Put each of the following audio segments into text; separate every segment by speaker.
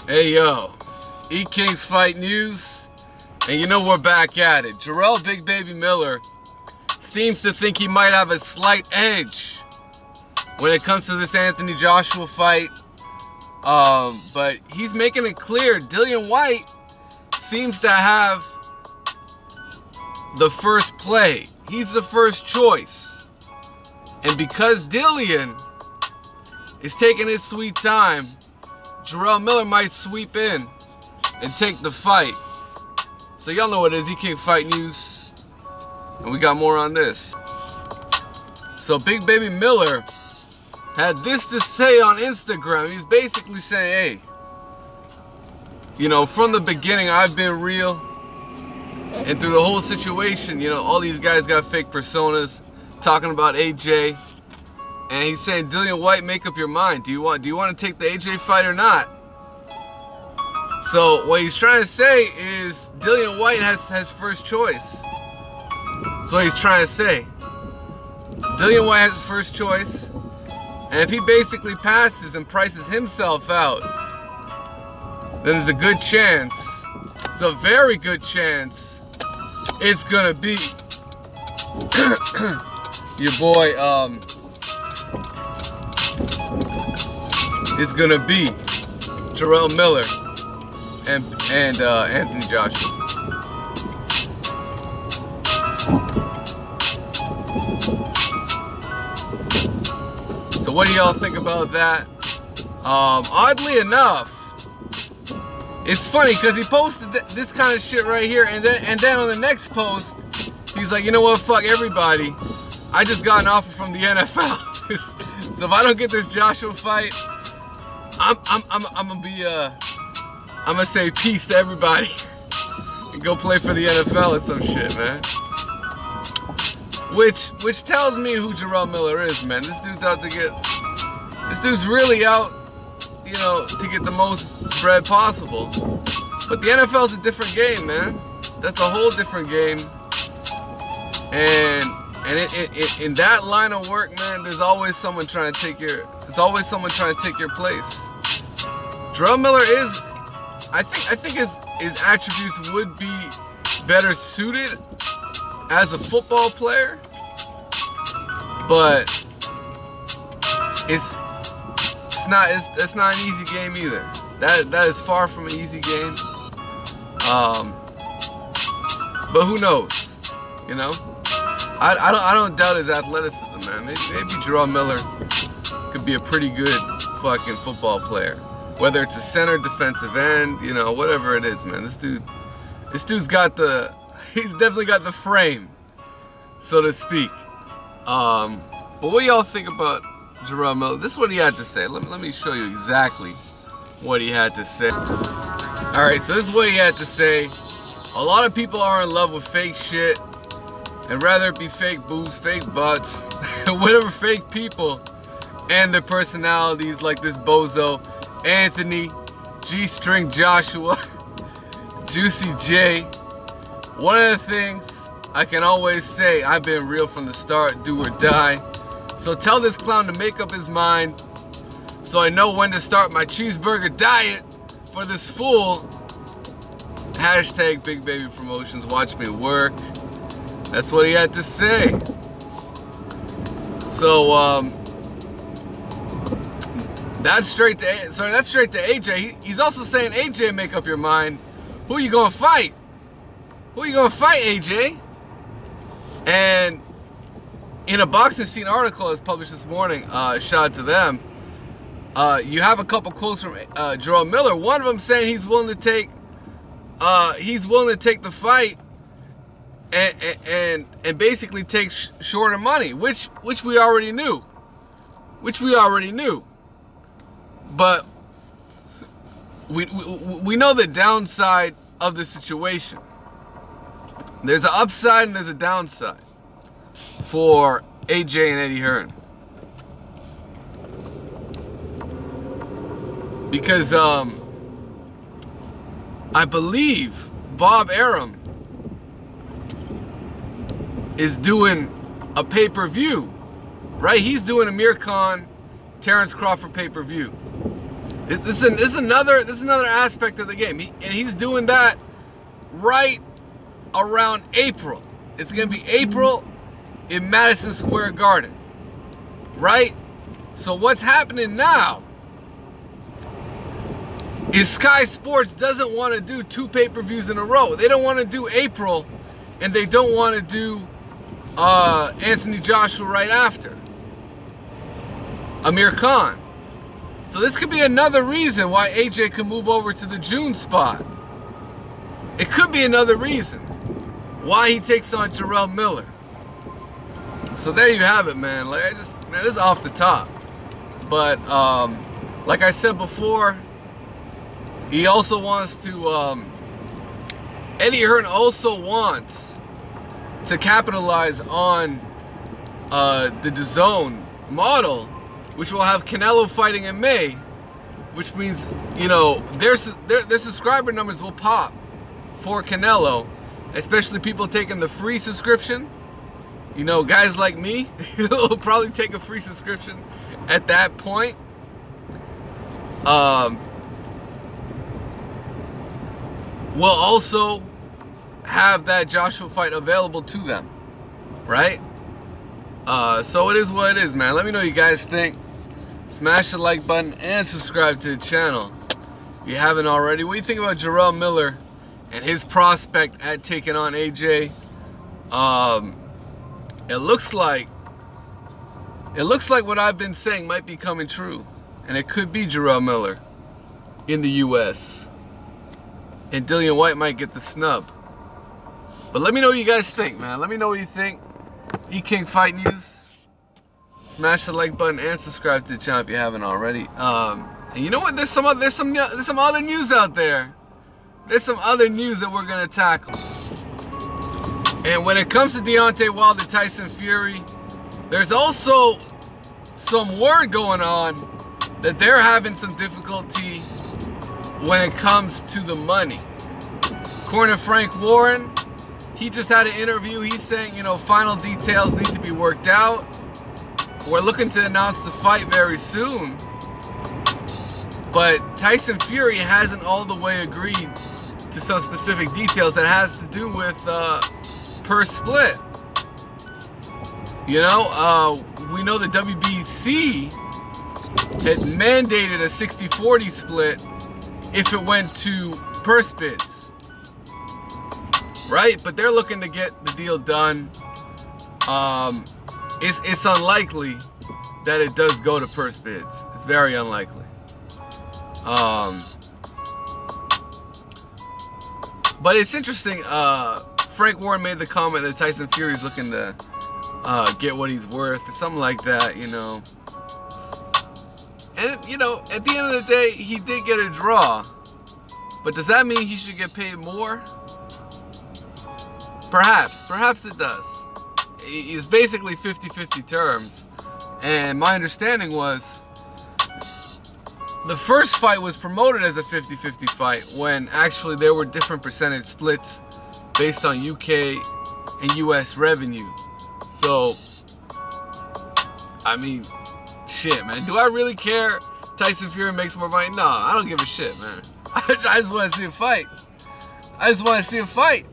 Speaker 1: Hey yo, E-Kings Fight News, and you know we're back at it. Jarrel Big Baby Miller seems to think he might have a slight edge when it comes to this Anthony Joshua fight, but he's making it clear Dillian Whyte seems to have the first play. He's the first choice, and because Dillian is taking his sweet time, Jarrel Miller might sweep in and take the fight. So y'all know what it is, E-King Fight News, and we got more on this. So Big Baby Miller had this to say on Instagram. He's basically saying, hey, you know, from the beginning I've been real, and through the whole situation, you know, all these guys got fake personas talking about AJ. And he's saying, Dillian Whyte, make up your mind. Do you want to take the AJ fight or not? So what he's trying to say is Dillian Whyte has first choice. So he's trying to say Dillian Whyte has first choice, and if he basically passes and prices himself out, then there's a good chance, it's a very good chance, it's gonna be your boy is gonna be Jarrel Miller and Anthony Joshua. So what do y'all think about that? Oddly enough, it's funny because he posted this kind of shit right here, and then on the next post, he's like, you know what? Fuck everybody. I just got an offer from the NFL. So if I don't get this Joshua fight, I'm gonna say peace to everybody and go play for the NFL or some shit, man. Which tells me who Jarrel Miller is, man. This dude's really out, you know, to get the most bread possible. But the NFL's a different game, man. That's a whole different game. And in that line of work, man, there's always someone trying to take your place. Jarrel Miller is, I think his attributes would be better suited as a football player, but it's not an easy game either. That is far from an easy game. But who knows? You know, I don't doubt his athleticism, man. Maybe Jarrel Miller could be a pretty good fucking football player. Whether it's a center, defensive end, you know, whatever it is, man. This dude's got he's definitely got the frame, so to speak. But what y'all think about Jarrel Miller? This is what he had to say. Let me show you exactly what he had to say. All right, so this is what he had to say. A lot of people are in love with fake shit, and rather it be fake boobs, fake butts, whatever, fake people and their personalities, like this bozo Anthony G-String Joshua, Juicy J. One of the things I can always say, I've been real from the start, do or die. So tell this clown to make up his mind, so I know when to start my cheeseburger diet for this fool. Hashtag Big Baby Promotions, watch me work. That's what he had to say. So that's straight to AJ. He's also saying, AJ, make up your mind. Who you gonna fight? Who you gonna fight, AJ? And in a Boxing Scene article that's published this morning, shout out to them, you have a couple quotes from Jarrel Miller. One of them saying he's willing to take the fight and basically take shorter money, which we already knew. But we know the downside of the situation. There's an upside and there's a downside for AJ and Eddie Hearn. Because I believe Bob Arum is doing a pay-per-view, right? He's doing Amir Khan, Terrence Crawford pay-per-view. This is another aspect of the game. And he's doing that right around April. It's going to be April in Madison Square Garden. Right? So what's happening now is Sky Sports doesn't want to do 2 pay-per-views in a row. They don't want to do April, and they don't want to do Anthony Joshua right after Amir Khan. So this could be another reason why AJ can move over to the June spot. It could be another reason why he takes on Jarrel Miller. So there you have it, man. Like man, this is off the top. But like I said before, he also wants to Eddie Hearn also wants to capitalize on the DAZN model, which will have Canelo fighting in May, which means, you know, their subscriber numbers will pop for Canelo, especially people taking the free subscription. You know, guys like me will probably take a free subscription at that point. We'll also have that Joshua fight available to them, right? So it is what it is, man. Let me know what you guys think. Smash the like button and subscribe to the channel if you haven't already. What do you think about Jarrel Miller and his prospect at taking on AJ? It looks like what I've been saying might be coming true, and it could be Jarrel Miller in the US, and Dillian White might get the snub. But let me know what you guys think, man. Let me know what you think. E-King Fight News. Smash the like button and subscribe to the channel if you haven't already. And you know what? There's some other news out there. There's some other news that we're gonna tackle. And when it comes to Deontay Wilder, Tyson Fury, there's also some word going on that they're having some difficulty when it comes to the money. According to Frank Warren, he just had an interview. He's saying, you know, final details need to be worked out. We're looking to announce the fight very soon. But Tyson Fury hasn't all the way agreed to some specific details that has to do with per split. You know, we know the WBC had mandated a 60-40 split if it went to purse bids, right? But they're looking to get the deal done. It's unlikely that it does go to purse bids. It's very unlikely. But it's interesting. Frank Warren made the comment that Tyson Fury is looking to get what he's worth, or something like that, you know. And, you know, at the end of the day, he did get a draw. But does that mean he should get paid more? Perhaps it does. It's basically 50-50 terms. And my understanding was the first fight was promoted as a 50-50 fight when actually there were different percentage splits based on UK and US revenue. So, I mean, shit, man. Do I really care Tyson Fury makes more money? No, I don't give a shit, man. I just want to see a fight. I just want to see a fight.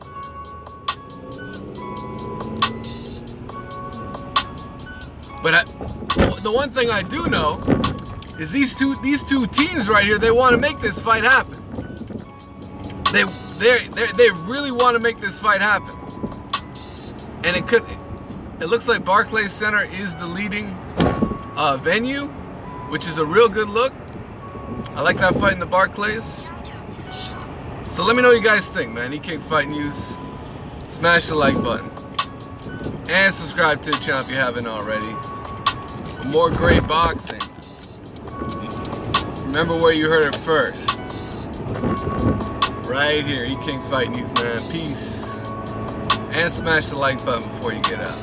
Speaker 1: But the one thing I do know is these two teams right here, they want to make this fight happen. They really want to make this fight happen. And it looks like Barclays Center is the leading venue, which is a real good look. I like that fight in the Barclays. So let me know what you guys think, man. E-King Fight News. Smash the like button. And subscribe to the channel if you haven't already. For more great boxing. Remember where you heard it first. Right here. E-King Fight News, man. Peace. And smash the like button before you get out.